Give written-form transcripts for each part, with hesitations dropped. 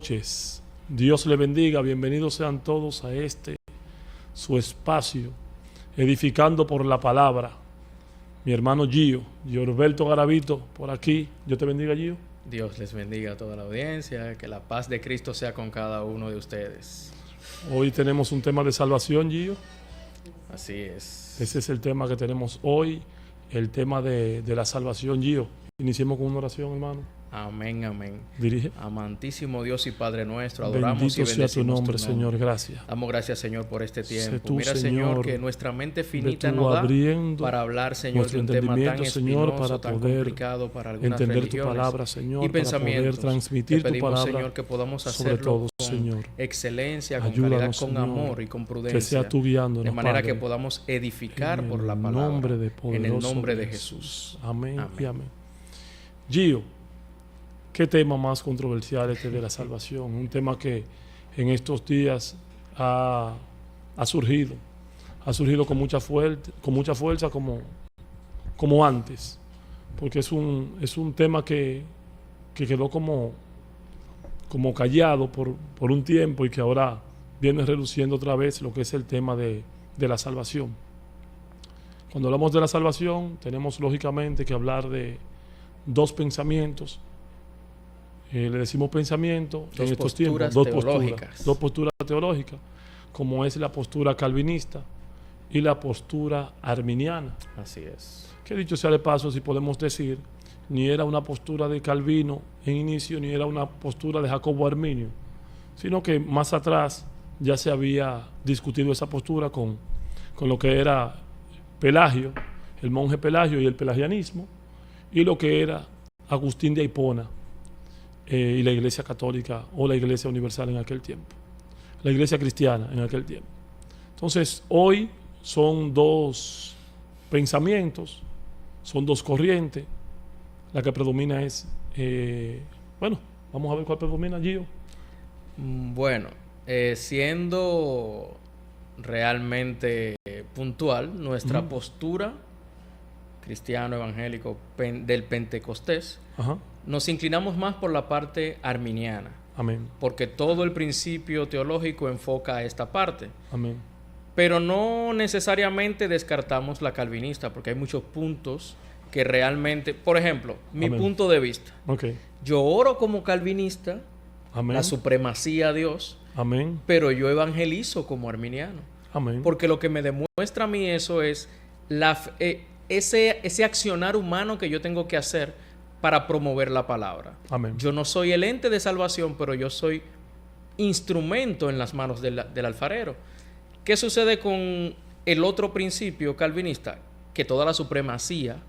Noches. Dios le bendiga. Bienvenidos sean todos a este, su espacio, edificando por la palabra. Mi hermano Gio Roberto Garavito, por aquí. Dios te bendiga, Gio. Dios les bendiga a toda la audiencia. Que la paz de Cristo sea con cada uno de ustedes. Hoy tenemos un tema de salvación, Gio. Así es. Ese es el tema que tenemos hoy, el tema de la salvación, Gio. Iniciemos con una oración, hermano. Amén, amén. Dirige. Amantísimo Dios y Padre nuestro, adoramos Bendito y bendecimos sea tu nombre, Señor. Gracias. Damos gracias, Señor, por este tiempo. Tú, Mira, Señor, que nuestra mente finita nos da para hablar, Señor, de un tema tan Señor, espinoso, para tan poder complicado para algunas entender religiones tu palabra, Señor, y para pensamientos. poder transmitir Te pedimos, tu palabra, Señor, que podamos sobre hacerlo todo, con Señor. excelencia, con Ayúdanos, calidad, con Señor, amor y con prudencia. que sea tú guiándonos, de manera Padre, que podamos edificar por la palabra. En el nombre de Jesús. Amén, Amén. y amén. Gio, ¿qué tema más controversial este de la salvación? Un tema que en estos días ha surgido con mucha fuerza como antes, porque es un tema que quedó como callado por un tiempo y que ahora viene reluciendo otra vez lo que es el tema de la salvación. Cuando hablamos de la salvación, tenemos lógicamente que hablar de dos pensamientos. Le decimos pensamiento en estos tiempos, dos posturas teológicas, como es la postura calvinista y la postura arminiana. Así es. Que dicho sea de paso, si podemos decir, ni era una postura de Calvino en inicio, ni era una postura de Jacobo Arminio, sino que más atrás ya se había discutido esa postura con lo que era Pelagio, el monje Pelagio y el pelagianismo, y lo que era Agustín de Hipona y la Iglesia Católica o la Iglesia Universal en aquel tiempo, la Iglesia Cristiana en aquel tiempo. Entonces, hoy son dos pensamientos, son dos corrientes. La que predomina es, vamos a ver cuál predomina, Gio. Bueno, siendo realmente puntual, nuestra postura cristiano evangélico del Pentecostés, nos inclinamos más por la parte arminiana. Amén. Porque todo el principio teológico enfoca a esta parte. Amén. Pero no necesariamente descartamos la calvinista, porque hay muchos puntos que realmente, por ejemplo, mi punto de vista. Okay. Yo oro como calvinista, amén, la supremacía a Dios, amén, pero yo evangelizo como arminiano. Amén. Porque lo que me demuestra a mí eso es ese accionar humano que yo tengo que hacer para promover la palabra. Amén. Yo no soy el ente de salvación, pero yo soy instrumento en las manos del alfarero. ¿Qué sucede con el otro principio calvinista? Que toda la supremacía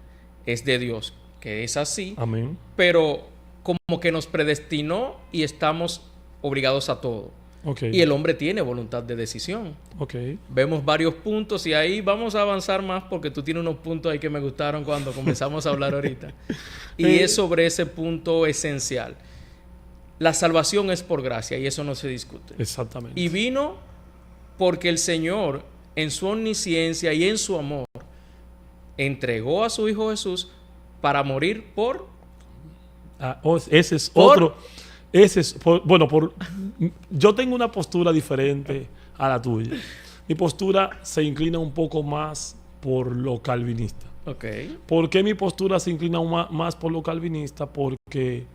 es de Dios, que es así. Amén. Pero como que nos predestinó y estamos obligados a todo. Okay. Y el hombre tiene voluntad de decisión. Okay. Vemos varios puntos y ahí vamos a avanzar más porque tú tienes unos puntos ahí que me gustaron cuando comenzamos a hablar ahorita. Y es sobre ese punto esencial. La salvación es por gracia y eso no se discute. Exactamente. Y vino porque el Señor, en su omnisciencia y en su amor, entregó a su Hijo Jesús para morir por... ese es otro... yo tengo una postura diferente a la tuya. Mi postura se inclina un poco más por lo calvinista. Okay. ¿Por qué mi postura se inclina más por lo calvinista? Porque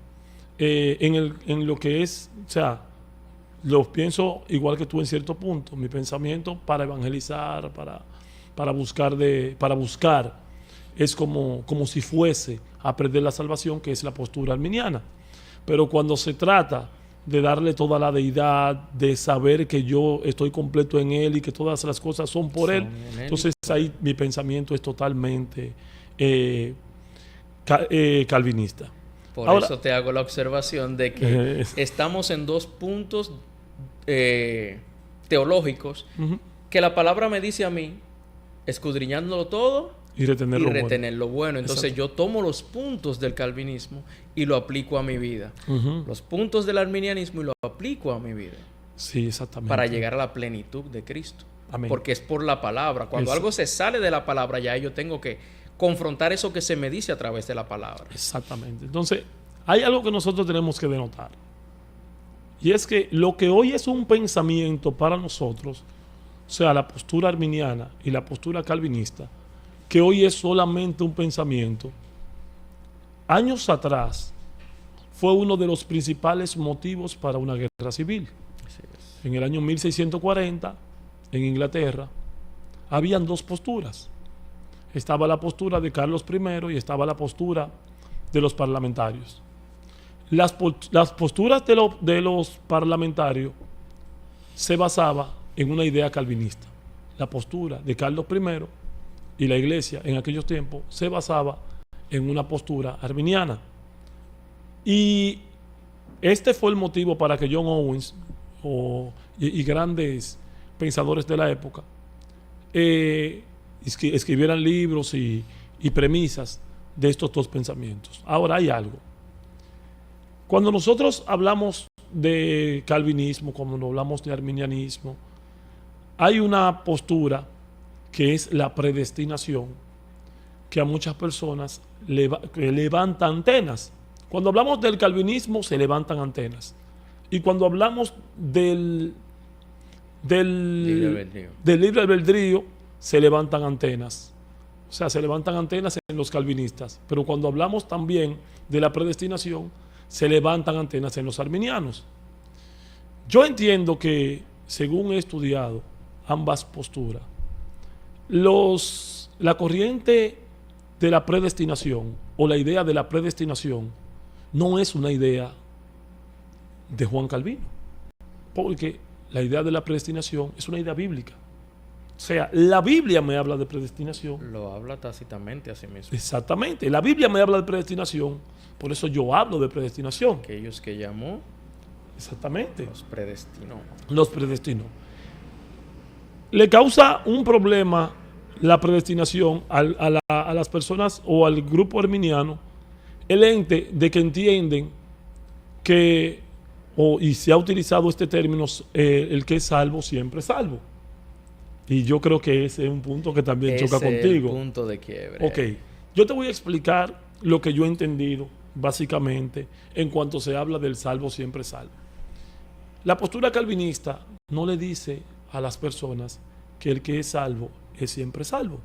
en lo que es, o sea, lo pienso igual que tú en cierto punto. Mi pensamiento para evangelizar, para buscar es como si fuese a perder la salvación, que es la postura arminiana. Pero cuando se trata de darle toda la deidad, de saber que yo estoy completo en Él y que todas las cosas son por Él, entonces ahí mi pensamiento es totalmente calvinista. Por eso te hago la observación de que estamos en dos puntos teológicos que la palabra me dice a mí, escudriñándolo todo, y retener lo bueno. Entonces yo tomo los puntos del calvinismo y lo aplico a mi vida. Los puntos del arminianismo y lo aplico a mi vida. Sí, exactamente. Para llegar a la plenitud de Cristo. Amén. Porque es por la palabra. Cuando algo se sale de la palabra, ya yo tengo que confrontar eso que se me dice a través de la palabra. Exactamente. Entonces, hay algo que nosotros tenemos que denotar. Y es que lo que hoy es un pensamiento para nosotros, o sea, la postura arminiana y la postura calvinista, que hoy es solamente un pensamiento, años atrás fue uno de los principales motivos para una guerra civil. En el año 1640, en Inglaterra, habían dos posturas. Estaba la postura de Carlos I y estaba la postura de los parlamentarios. Las posturas de los parlamentarios se basaba en una idea calvinista. La postura de Carlos I y la iglesia en aquellos tiempos se basaba en una postura arminiana. Y este fue el motivo para que John Owens y grandes pensadores de la época escribieran libros y premisas de estos dos pensamientos. Ahora hay algo. Cuando nosotros hablamos de calvinismo, cuando hablamos de arminianismo, hay una postura que es la predestinación, que a muchas personas levanta antenas. Cuando hablamos del calvinismo se levantan antenas. Y cuando hablamos del libre albedrío se levantan antenas. O sea, se levantan antenas en los calvinistas. Pero cuando hablamos también de la predestinación, se levantan antenas en los arminianos. Yo entiendo que, según he estudiado ambas posturas, la corriente de la predestinación o la idea de la predestinación no es una idea de Juan Calvino, porque la idea de la predestinación es una idea bíblica. O sea, la Biblia me habla de predestinación. Lo habla tácitamente a sí mismo. Exactamente, la Biblia me habla de predestinación, por eso yo hablo de predestinación. Aquellos que llamó, exactamente, los predestinó. Los predestinó. Le causa un problema la predestinación a las personas o al grupo arminiano, el ente de que entienden que, y se ha utilizado este término, el que es salvo siempre es salvo. Y yo creo que ese es un punto que también choca contigo. Ese es el punto de quiebre. Ok, yo te voy a explicar lo que yo he entendido básicamente en cuanto se habla del salvo siempre es salvo. La postura calvinista no le dice a las personas que el que es salvo es siempre salvo.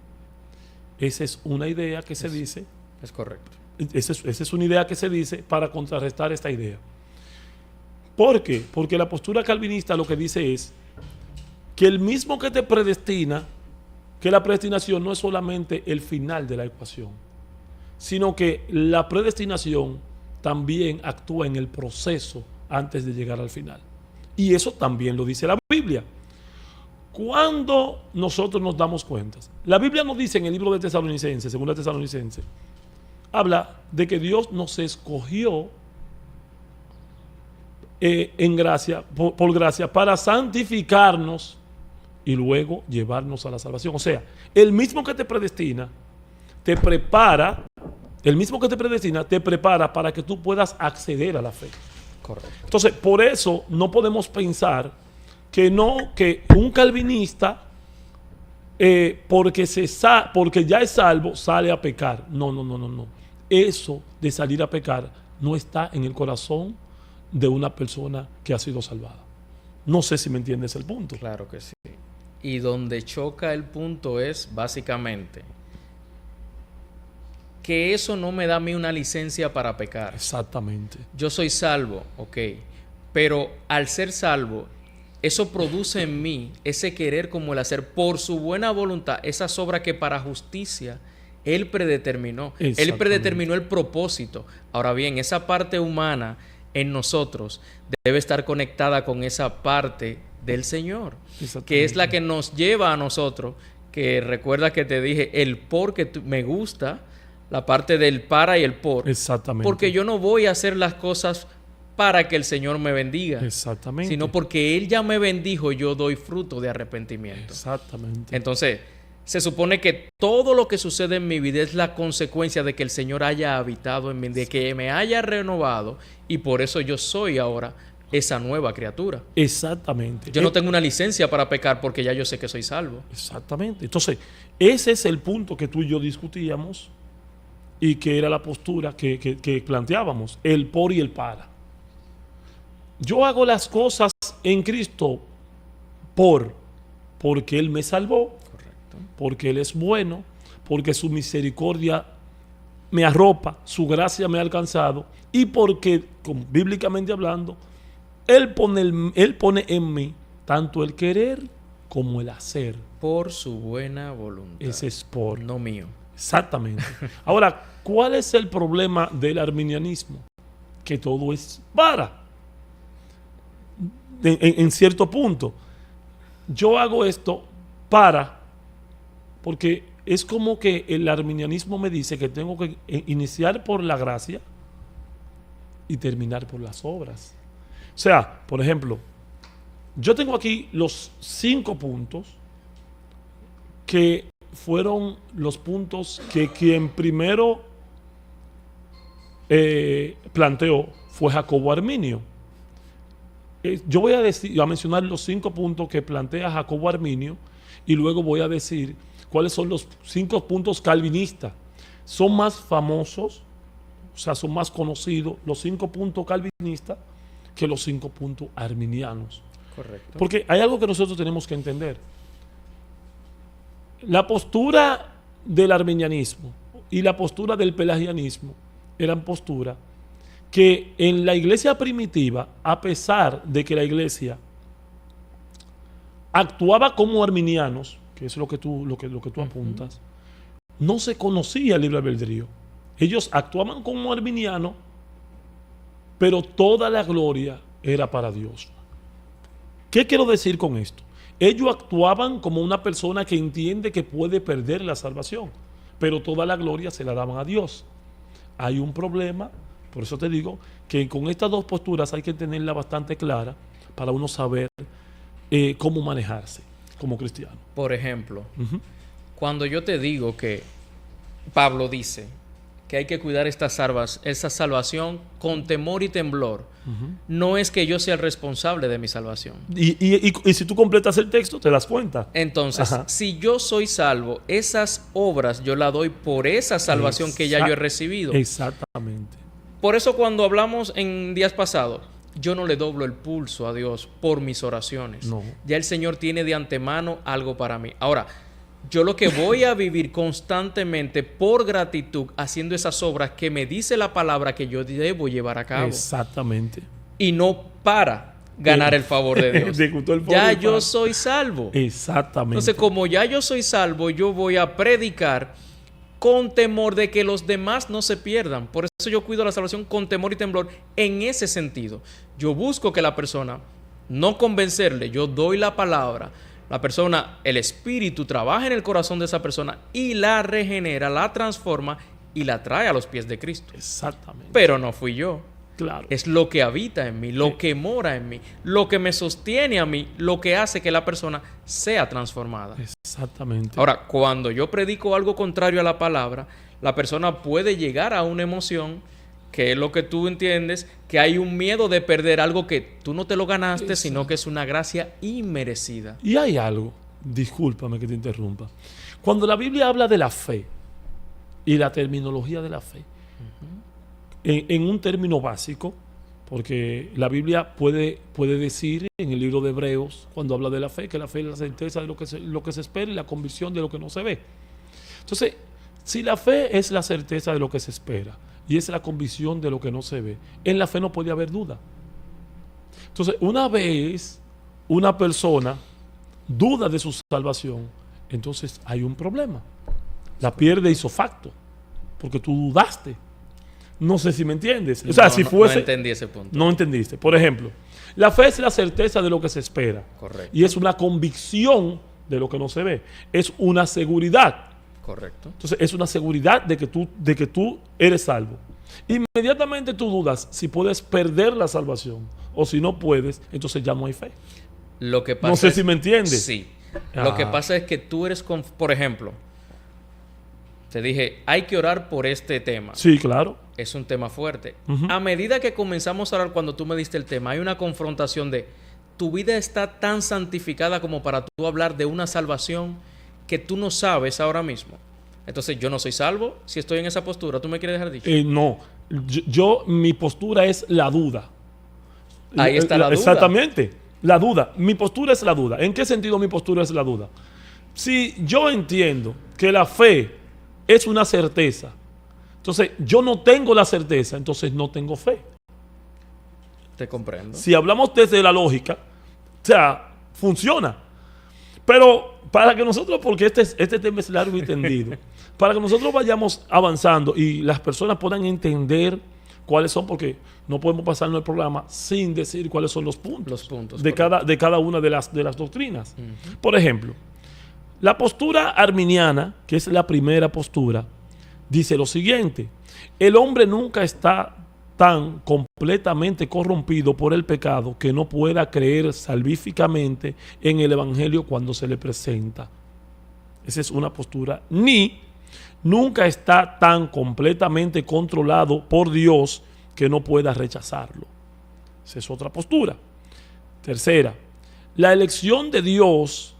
Esa es una idea que se dice. Es correcto. Esa es una idea que se dice para contrarrestar esta idea. ¿Por qué? Porque la postura calvinista lo que dice es que el mismo que te predestina, que la predestinación no es solamente el final de la ecuación, sino que la predestinación también actúa en el proceso antes de llegar al final. Y eso también lo dice la Biblia. Cuando nosotros nos damos cuenta, la Biblia nos dice en el libro de Tesalonicenses, según la Tesalonicenses, habla de que Dios nos escogió en gracia, por gracia, para santificarnos y luego llevarnos a la salvación. O sea, el mismo que te predestina, te prepara, te prepara para que tú puedas acceder a la fe. Correcto. Entonces, por eso no podemos pensar que un calvinista, porque ya es salvo, sale a pecar. No. Eso de salir a pecar no está en el corazón de una persona que ha sido salvada. No sé si me entiendes el punto. Claro que sí. Y donde choca el punto es básicamente que eso no me da a mí una licencia para pecar. Exactamente. Yo soy salvo, ok, pero al ser salvo, eso produce en mí ese querer como el hacer por su buena voluntad, esas obras que para justicia Él predeterminó. Él predeterminó el propósito. Ahora bien, esa parte humana en nosotros debe estar conectada con esa parte del Señor, que es la que nos lleva a nosotros, que recuerda que te dije el por que me gusta, la parte del para y el por. Exactamente. Porque yo no voy a hacer las cosas para que el Señor me bendiga. Exactamente. Sino porque Él ya me bendijo, yo doy fruto de arrepentimiento. Exactamente. Entonces, se supone que todo lo que sucede en mi vida es la consecuencia de que el Señor haya habitado en mí, de que me haya renovado, y por eso yo soy ahora esa nueva criatura. Exactamente. Yo no tengo una licencia para pecar porque ya yo sé que soy salvo. Exactamente. Entonces, ese es el punto que tú y yo discutíamos y que era la postura que planteábamos, el por y el para. yo hago las cosas en Cristo porque Él me salvó, correcto, porque Él es bueno, porque su misericordia me arropa, su gracia me ha alcanzado y porque, bíblicamente hablando, Él pone en mí tanto el querer como el hacer. Por su buena voluntad. Ese es por. No mío. Exactamente. Ahora, ¿cuál es el problema del arminianismo? Que todo es para. En cierto punto. Yo hago esto porque es como que el arminianismo me dice que tengo que iniciar por la gracia y terminar por las obras. O sea, por ejemplo, yo tengo aquí los 5 puntos que fueron los puntos que quien primero planteó fue Jacobo Arminio. Yo voy a mencionar los 5 puntos que plantea Jacobo Arminio y luego voy a decir cuáles son los 5 puntos calvinistas. Son más famosos, o sea, son más conocidos los 5 puntos calvinistas que los 5 puntos arminianos. Correcto. Porque hay algo que nosotros tenemos que entender. La postura del arminianismo y la postura del pelagianismo eran posturas que en la iglesia primitiva, a pesar de que la iglesia actuaba como arminianos, que es lo que tú apuntas, no se conocía el libre albedrío. Ellos actuaban como arminianos, pero toda la gloria era para Dios. ¿Qué quiero decir con esto? Ellos actuaban como una persona que entiende que puede perder la salvación, pero toda la gloria se la daban a Dios. Hay un problema, por eso te digo que con estas dos posturas hay que tenerla bastante clara para uno saber cómo manejarse como cristiano. Por ejemplo, cuando yo te digo que Pablo dice que hay que cuidar esa salvación con temor y temblor, no es que yo sea el responsable de mi salvación. Y si tú completas el texto, te das cuenta. Entonces, si yo soy salvo, esas obras yo las doy por esa salvación que ya yo he recibido. Exactamente. Por eso cuando hablamos en días pasados, yo no le doblo el pulso a Dios por mis oraciones. No. Ya el Señor tiene de antemano algo para mí. Ahora, yo lo que voy a vivir constantemente por gratitud haciendo esas obras que me dice la palabra que yo debo llevar a cabo. Exactamente. Y no para ganar el favor de Dios. Ya yo soy salvo. Exactamente. Entonces, como ya yo soy salvo, yo voy a predicar con temor de que los demás no se pierdan. Por eso yo cuido la salvación con temor y temblor en ese sentido. Yo busco que la persona, no convencerle, yo doy la palabra. La persona, el espíritu trabaja en el corazón de esa persona y la regenera, la transforma y la trae a los pies de Cristo. Exactamente. Pero no fui yo. Claro. Es lo que habita en mí, lo que mora en mí, lo que me sostiene a mí, lo que hace que la persona sea transformada. Exactamente. Ahora, cuando yo predico algo contrario a la palabra, la persona puede llegar a una emoción que es lo que tú entiendes, que hay un miedo de perder algo que tú no te lo ganaste, sino que es una gracia inmerecida. Y hay algo, discúlpame que te interrumpa. Cuando la Biblia habla de la fe y la terminología de la fe, en un término básico, porque la Biblia puede decir en el libro de Hebreos, cuando habla de la fe, que la fe es la certeza de lo que se espera y la convicción de lo que no se ve. Entonces, si la fe es la certeza de lo que se espera y es la convicción de lo que no se ve, en la fe no puede haber duda. Entonces, una vez una persona duda de su salvación, entonces hay un problema. La pierde ipso facto, porque tú dudaste. No sé si me entiendes. O sea, no entendí ese punto. No entendiste. Por ejemplo, la fe es la certeza de lo que se espera. Correcto. Y es una convicción de lo que no se ve. Es una seguridad. Correcto. Entonces, es una seguridad de que tú eres salvo. Inmediatamente tú dudas si puedes perder la salvación o si no puedes, entonces ya no hay fe. Lo que pasa no sé si me entiendes. Sí. Lo que pasa es que tú eres, por ejemplo, te dije, hay que orar por este tema. Sí, claro. Es un tema fuerte. A medida que comenzamos a orar, cuando tú me diste el tema, hay una confrontación de tu vida está tan santificada como para tú hablar de una salvación que tú no sabes ahora mismo. Entonces, yo no soy salvo si estoy en esa postura. ¿Tú me quieres dejar dicho? No. Mi postura es la duda. Ahí está la duda. Exactamente. La duda. Mi postura es la duda. ¿En qué sentido mi postura es la duda? Si yo entiendo que la fe es una certeza, entonces yo no tengo la certeza, entonces no tengo fe. Te comprendo. Si hablamos desde la lógica, o sea, funciona. Pero para que nosotros, porque este tema es largo y tendido, para que nosotros vayamos avanzando y las personas puedan entender cuáles son, porque no podemos pasarnos el programa sin decir cuáles son los puntos de cada una de las doctrinas. Por ejemplo, la postura arminiana, que es la primera postura, dice lo siguiente: el hombre nunca está tan completamente corrompido por el pecado que no pueda creer salvíficamente en el evangelio cuando se le presenta. Esa es una postura. Ni nunca está tan completamente controlado por Dios que no pueda rechazarlo. Esa es otra postura. Tercera, la elección de Dios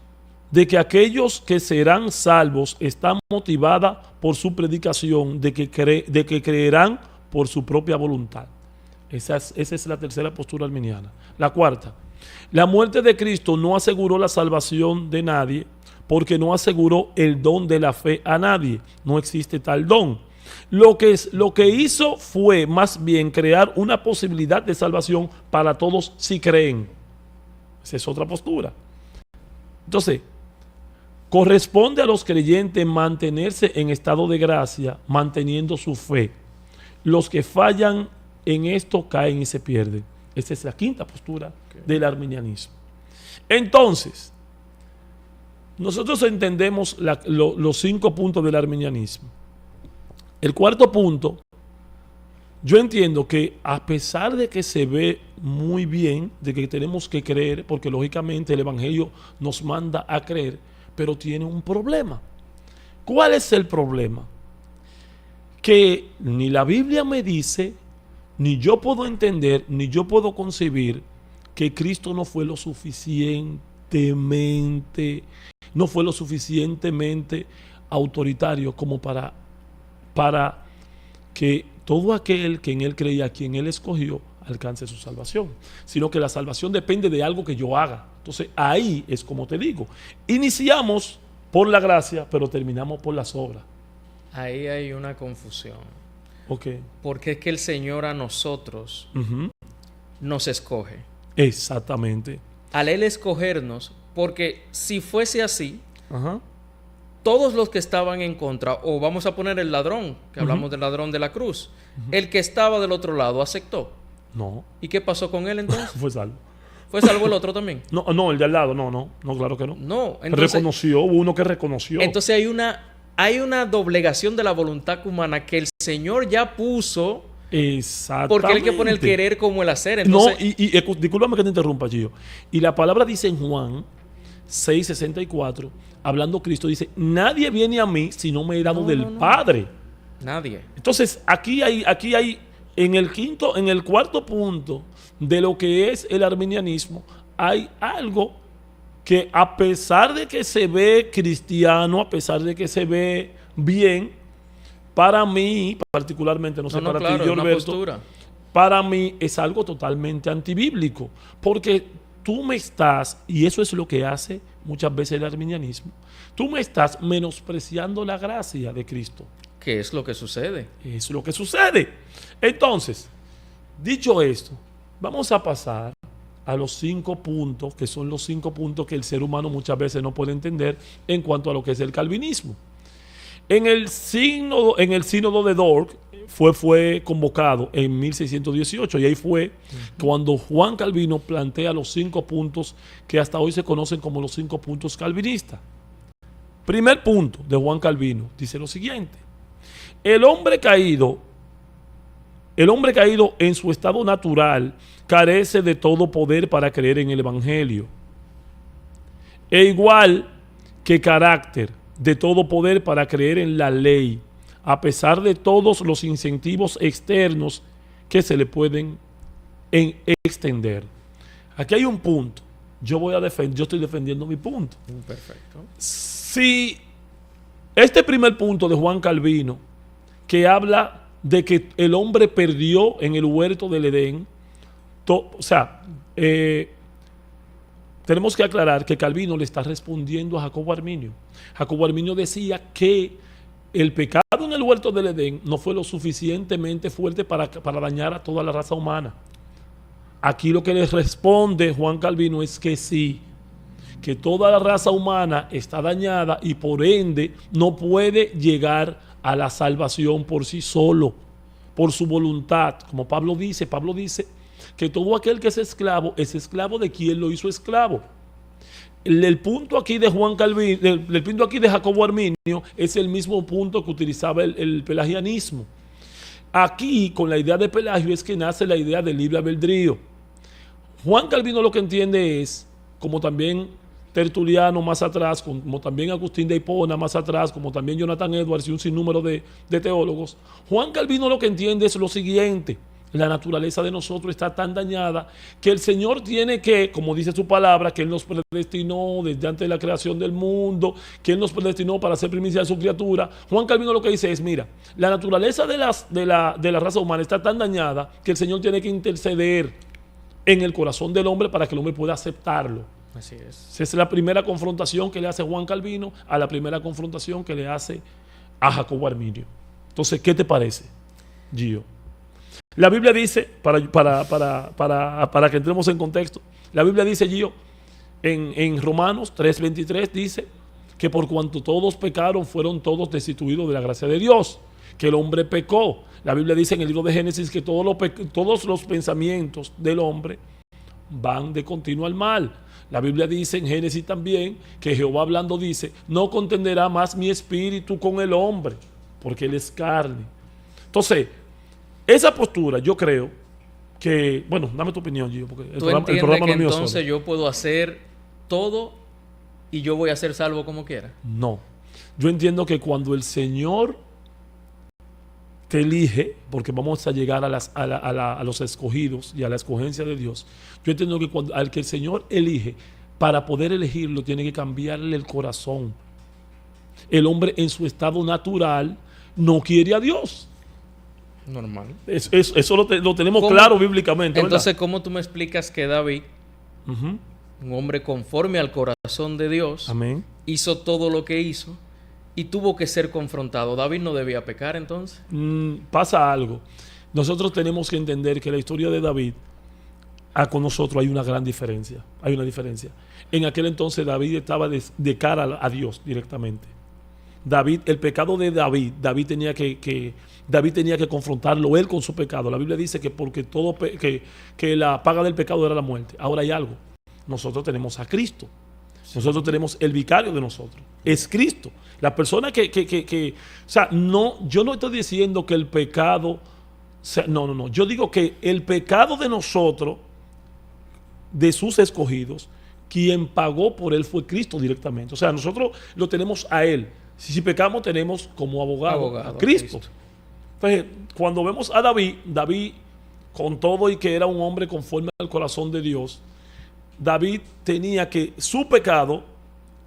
de que aquellos que serán salvos está motivada por su predicación de que creerán por su propia voluntad. Esa es la tercera postura arminiana. La cuarta, la muerte de Cristo no aseguró la salvación de nadie, porque no aseguró el don de la fe a nadie. No existe tal don. Lo que hizo fue más bien crear una posibilidad de salvación para todos si creen. Esa es otra postura. Entonces, corresponde a los creyentes mantenerse en estado de gracia, manteniendo su fe. Los que fallan en esto caen y se pierden. Esa es la quinta postura del arminianismo. Entonces, nosotros entendemos los 5 puntos del arminianismo. El cuarto punto, yo entiendo que a pesar de que se ve muy bien, de que tenemos que creer, porque lógicamente el evangelio nos manda a creer, pero tiene un problema. ¿Cuál es el problema? Que ni la Biblia me dice, ni yo puedo entender, ni yo puedo concebir que Cristo no fue lo suficientemente autoritario como para que todo aquel que en Él creía, quien Él escogió, alcance su salvación. Sino que la salvación depende de algo que yo haga. Entonces ahí es como te digo, iniciamos por la gracia, pero terminamos por las obras. Ahí hay una confusión. Okay. Porque es que el Señor a nosotros nos escoge. Exactamente. Al Él escogernos, porque si fuese así, todos los que estaban en contra, o vamos a poner el ladrón, que hablamos del ladrón de la cruz, el que estaba del otro lado aceptó. No. ¿Y qué pasó con él entonces? Fue salvo. ¿Fue salvo el otro también? No, el de al lado, no, claro que no. No, entonces, reconoció, hubo uno que reconoció. Entonces hay una doblegación de la voluntad humana que el Señor ya puso. Exactamente. Porque Él que pone el querer como el hacer. Entonces, no, y discúlpame que te interrumpa, Gio. Y la palabra dice en Juan 6:64, hablando Cristo, dice: nadie viene a mí si no me he dado del Padre. Nadie. Entonces, aquí hay en el cuarto punto de lo que es el arminianismo, hay algo que, a pesar de que se ve cristiano, a pesar de que se ve bien, para mí, particularmente, no sé para ti, Alberto, para mí es algo totalmente antibíblico, porque tú me estás, y eso es lo que hace muchas veces el arminianismo, tú me estás menospreciando la gracia de Cristo. ¿Qué es lo que sucede? Es lo que sucede. Entonces, dicho esto, vamos a pasar a los 5 puntos, que son los 5 puntos que el ser humano muchas veces no puede entender en cuanto a lo que es el calvinismo. En el sínodo de Dort fue convocado en 1618, y ahí fue cuando Juan Calvino plantea los 5 puntos que hasta hoy se conocen como los 5 puntos calvinistas. Primer punto de Juan Calvino dice lo siguiente: el hombre caído en su estado natural carece de todo poder para creer en el evangelio, e igual que carácter de todo poder para creer en la ley, a pesar de todos los incentivos externos que se le pueden extender. Aquí hay un punto. Yo estoy defendiendo mi punto. Perfecto. Si este primer punto de Juan Calvino, que habla de que el hombre perdió en el huerto del Edén tenemos que aclarar que Calvino le está respondiendo a Jacobo Arminio. Jacobo Arminio decía que el pecado en el huerto del Edén no fue lo suficientemente fuerte para dañar a toda la raza humana. Aquí lo que le responde Juan Calvino es que sí, que toda la raza humana está dañada y por ende no puede llegar a la salvación por sí solo, por su voluntad. Como Pablo dice que todo aquel que es esclavo de quien lo hizo esclavo. El punto aquí de Juan Calvino, el punto aquí de Jacobo Arminio es el mismo punto que utilizaba el pelagianismo. Aquí, con la idea de Pelagio, es que nace la idea del libre albedrío. Juan Calvino lo que entiende es, como también Tertuliano más atrás, como también Agustín de Hipona más atrás, como también Jonathan Edwards y un sinnúmero de teólogos, Juan Calvino lo que entiende es lo siguiente: la naturaleza de nosotros está tan dañada que el Señor tiene que, como dice su palabra, que Él nos predestinó desde antes de la creación del mundo, que Él nos predestinó para ser primicia de su criatura. Juan Calvino lo que dice es, mira, la naturaleza de la raza humana está tan dañada que el Señor tiene que interceder en el corazón del hombre para que el hombre pueda aceptarlo. Así es. Esa es la primera confrontación que le hace Juan Calvino a la primera confrontación que le hace a Jacobo Arminio. Entonces, ¿qué te parece, Gio? La Biblia dice, para que entremos en contexto, la Biblia dice, Gio, en Romanos 3:23 dice que por cuanto todos pecaron, fueron todos destituidos de la gracia de Dios, que el hombre pecó. La Biblia dice en el libro de Génesis que todos los pensamientos del hombre van de continuo al mal. La Biblia dice en Génesis también que Jehová hablando dice, no contenderá más mi espíritu con el hombre, porque él es carne. Entonces, esa postura yo creo que, bueno, dame tu opinión, Gio, porque el programa que no es mío entonces solo. Yo puedo hacer todo y yo voy a ser salvo como quiera. No, yo entiendo que cuando el Señor te elige, porque vamos a llegar a los escogidos y a la escogencia de Dios, yo entiendo que al que el Señor elige, para poder elegirlo tiene que cambiarle el corazón. El hombre en su estado natural no quiere a Dios. Normal. Eso lo tenemos claro bíblicamente. Entonces, ¿verdad? ¿cómo tú me explicas que David, un hombre conforme al corazón de Dios, amén, hizo todo lo que hizo y tuvo que ser confrontado? ¿David no debía pecar entonces? Pasa algo. Nosotros tenemos que entender que la historia de David, con nosotros hay una gran diferencia. Hay una diferencia. En aquel entonces David estaba de cara a Dios directamente. El pecado de David tenía que confrontarlo él con su pecado. La Biblia dice que porque que la paga del pecado era la muerte. Ahora hay algo. Nosotros tenemos a Cristo. Nosotros tenemos el vicario de nosotros. Es Cristo. La persona o sea, no, yo no estoy diciendo que el pecado, no. Yo digo que el pecado de nosotros, de sus escogidos, quien pagó por él fue Cristo directamente. O sea, nosotros lo tenemos a él. Si pecamos, tenemos como abogado a Cristo. Entonces, cuando vemos a David, con todo y que era un hombre conforme al corazón de Dios, David tenía que, su pecado,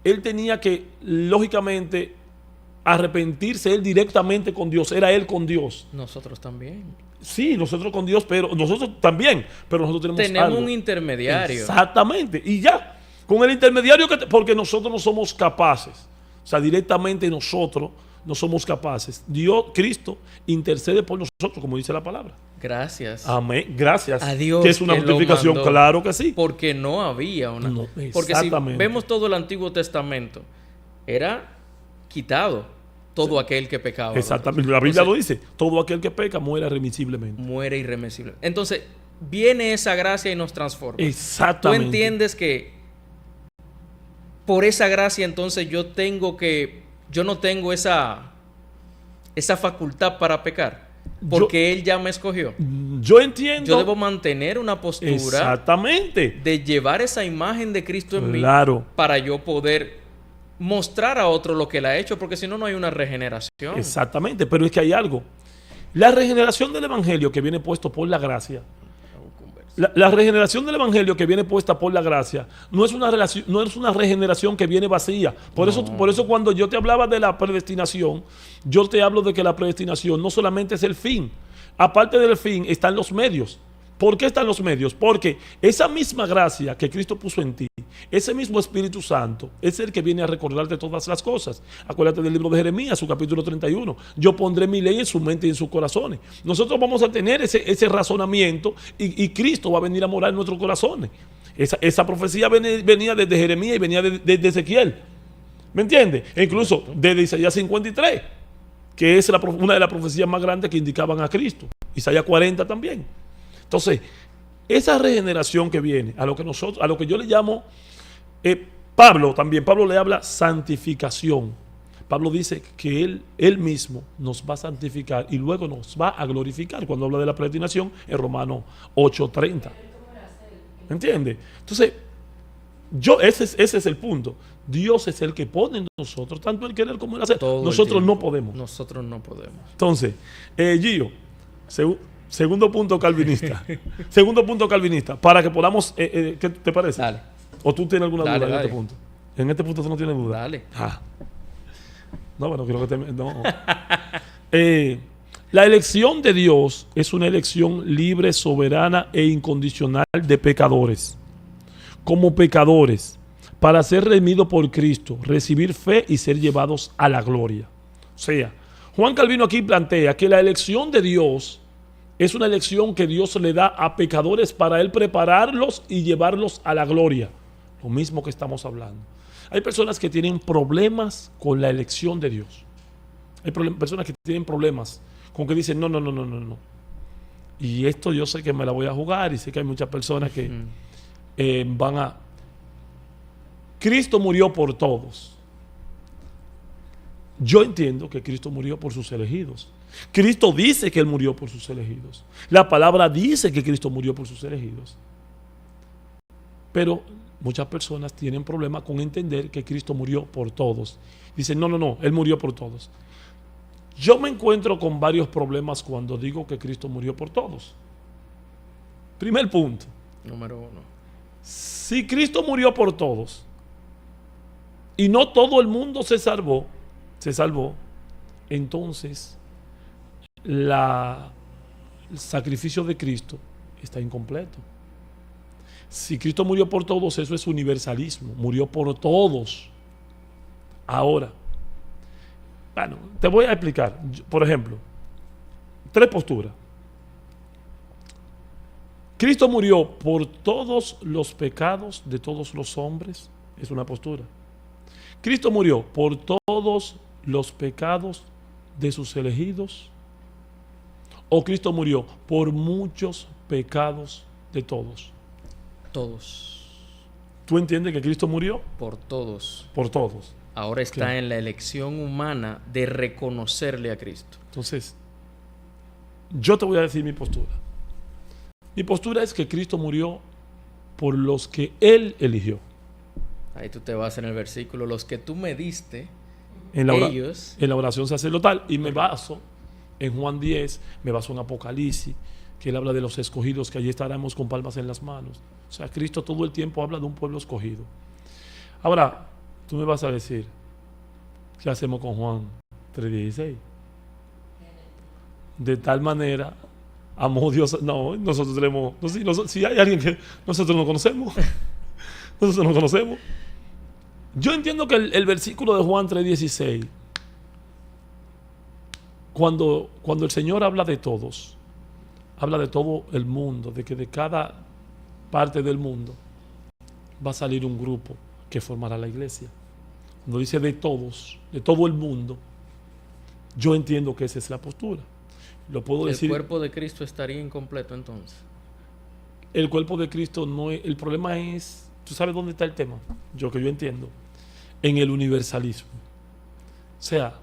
él tenía que, lógicamente, arrepentirse él directamente con Dios. Era él con Dios. Nosotros también. Sí, nosotros con Dios, pero nosotros también. Pero nosotros tenemos algo. Un intermediario. Exactamente. Y ya, con el intermediario, porque nosotros no somos capaces. O sea, directamente nosotros no somos capaces. Dios, Cristo, intercede por nosotros, como dice la palabra. Gracias. Amén. Gracias. A Dios. Que es una justificación, claro que sí. Porque no había una. No, porque si vemos todo el Antiguo Testamento, era quitado todo aquel que pecaba. Exactamente. La Biblia lo dice. Todo aquel que peca muere irremisiblemente. Muere irremisiblemente. Entonces, viene esa gracia y nos transforma. Exactamente. Tú entiendes que por esa gracia entonces yo no tengo esa facultad para pecar, porque Él ya me escogió. Yo entiendo. Yo debo mantener una postura, exactamente, de llevar esa imagen de Cristo en mí, para yo poder mostrar a otro lo que Él ha hecho, porque si no, no hay una regeneración. Exactamente, pero es que hay algo. La regeneración del Evangelio que viene puesto por la gracia, la regeneración del Evangelio que viene puesta por la gracia no es una regeneración que viene vacía. Por eso cuando yo te hablaba de la predestinación, yo te hablo de que la predestinación no solamente es el fin. Aparte del fin están los medios. ¿Por qué están los medios? Porque esa misma gracia que Cristo puso en ti, ese mismo Espíritu Santo, es el que viene a recordarte todas las cosas. Acuérdate del libro de Jeremías, su capítulo 31. Yo pondré mi ley en su mente y en sus corazones. Nosotros vamos a tener ese razonamiento y Cristo va a venir a morar en nuestros corazones. Esa profecía venía desde Jeremías y venía desde Ezequiel. ¿Me entiendes? E incluso desde Isaías 53, que es una de las profecías más grandes que indicaban a Cristo. Isaías 40 también. Entonces, esa regeneración que viene, a lo que yo le llamo, Pablo le habla santificación. Pablo dice que él mismo nos va a santificar y luego nos va a glorificar cuando habla de la predestinación en Romanos 8:30. ¿Me entiendes? Entonces, ese es el punto. Dios es el que pone en nosotros tanto el querer como el hacer. Nosotros no podemos. Nosotros no podemos. Entonces, Gio, segundo punto calvinista. Segundo punto calvinista. Para que podamos... ¿qué te parece? Dale. ¿O tú tienes alguna duda en este punto? En este punto tú no tienes duda. Dale. No, bueno, creo que no. La elección de Dios es una elección libre, soberana e incondicional de pecadores. Como pecadores, para ser redimidos por Cristo, recibir fe y ser llevados a la gloria. O sea, Juan Calvino aquí plantea que la elección de Dios es una elección que Dios le da a pecadores para Él prepararlos y llevarlos a la gloria. Lo mismo que estamos hablando. Hay personas que tienen problemas con la elección de Dios. Hay personas que tienen problemas con que dicen no. Y esto yo sé que me la voy a jugar y sé que hay muchas personas que van a... Cristo murió por todos. Yo entiendo que Cristo murió por sus elegidos. Cristo dice que Él murió por sus elegidos. La palabra dice que Cristo murió por sus elegidos. Pero muchas personas tienen problemas con entender que Cristo murió por todos. Dicen, no, Él murió por todos. Yo me encuentro con varios problemas cuando digo que Cristo murió por todos. Primer punto. Número 1. Si Cristo murió por todos y no todo el mundo se salvó, entonces el sacrificio de Cristo está incompleto. Si Cristo murió por todos, eso es universalismo. Murió por todos. Ahora, bueno, te voy a explicar. Por ejemplo, 3 posturas. Cristo murió por todos los pecados de todos los hombres. Es una postura. Cristo murió por todos los pecados de sus elegidos. O Cristo murió por muchos pecados de todos. Todos. ¿Tú entiendes que Cristo murió? Por todos. Por todos. Ahora está en la elección humana de reconocerle a Cristo. Entonces, yo te voy a decir mi postura. Mi postura es que Cristo murió por los que Él eligió. Ahí tú te vas en el versículo, los que tú me diste, en la oración sacerdotal, y me baso en Juan 10, me baso en Apocalipsis, que Él habla de los escogidos, que allí estaremos con palmas en las manos. O sea, Cristo todo el tiempo habla de un pueblo escogido. Ahora, tú me vas a decir, ¿qué hacemos con Juan 3:16? De tal manera amó Dios. No, nosotros tenemos... si hay alguien que nosotros no conocemos. Nosotros no conocemos. Yo entiendo que el versículo de Juan 3:16, cuando el Señor habla de todos, habla de todo el mundo, de que de cada parte del mundo va a salir un grupo que formará la iglesia. Cuando dice de todos, de todo el mundo, yo entiendo que esa es la postura. Lo puedo decir. ¿El cuerpo de Cristo estaría incompleto entonces? El cuerpo de Cristo no es... El problema es... ¿Tú sabes dónde está el tema? Yo entiendo. En el universalismo. O sea,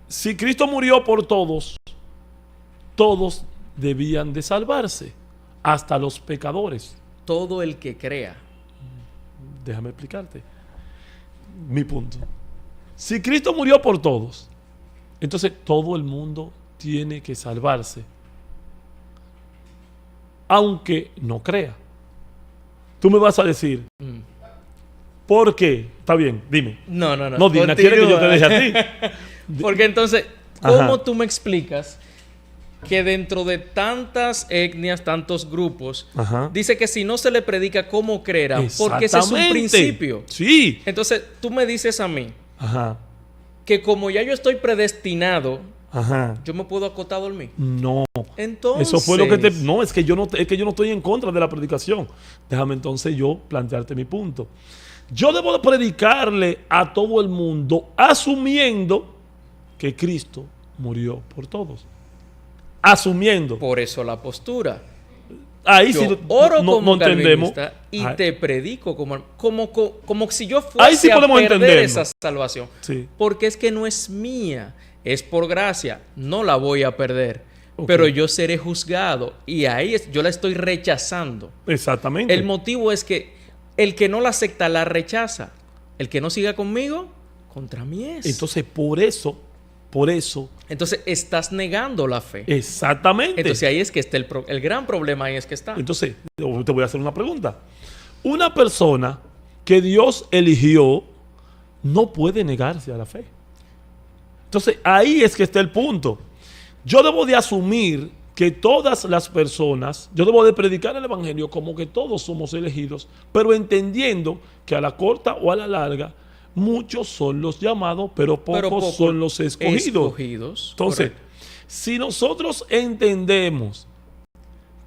si Cristo murió por todos, todos debían de salvarse, hasta los pecadores. Todo el que crea. Déjame explicarte mi punto. Si Cristo murió por todos, entonces todo el mundo tiene que salvarse, aunque no crea. Tú me vas a decir, ¿por qué? Está bien, dime. No. No, Dina, ¿quieres que yo te deje a ti? Porque entonces, ¿cómo tú me explicas que dentro de tantas etnias, tantos grupos, Ajá. dice que si no se le predica, ¿cómo creerán? Porque ese es un principio. Sí. Entonces, tú me dices a mí, Ajá. que como ya yo estoy predestinado, Ajá. yo me puedo acotar a dormir. No. Entonces, eso fue lo que te... No, es que yo no estoy en contra de la predicación. Déjame entonces yo plantearte mi punto. Yo debo de predicarle a todo el mundo asumiendo que Cristo murió por todos. Asumiendo. Por eso la postura. Ahí yo sí oro no como entendemos. Y Ay. te predico como si yo fuese Ahí sí a perder entenderlo. esa salvación. Sí. Porque es que no es mía, es por gracia. No la voy a perder. Okay. Pero yo seré juzgado. Y ahí yo la estoy rechazando. Exactamente. El motivo es que el que no la acepta la rechaza. El que no siga conmigo, contra mí es. Entonces, por eso. Entonces, estás negando la fe. Exactamente. Entonces, ahí es que está el gran problema, ahí es que está. Entonces, te voy a hacer una pregunta. Una persona que Dios eligió no puede negarse a la fe. Entonces, ahí es que está el punto. Yo debo de asumir que todas las personas, yo debo de predicar el evangelio como que todos somos elegidos, pero entendiendo que a la corta o a la larga, muchos son los llamados, pero pocos son los escogidos. Entonces, correcto. Si nosotros entendemos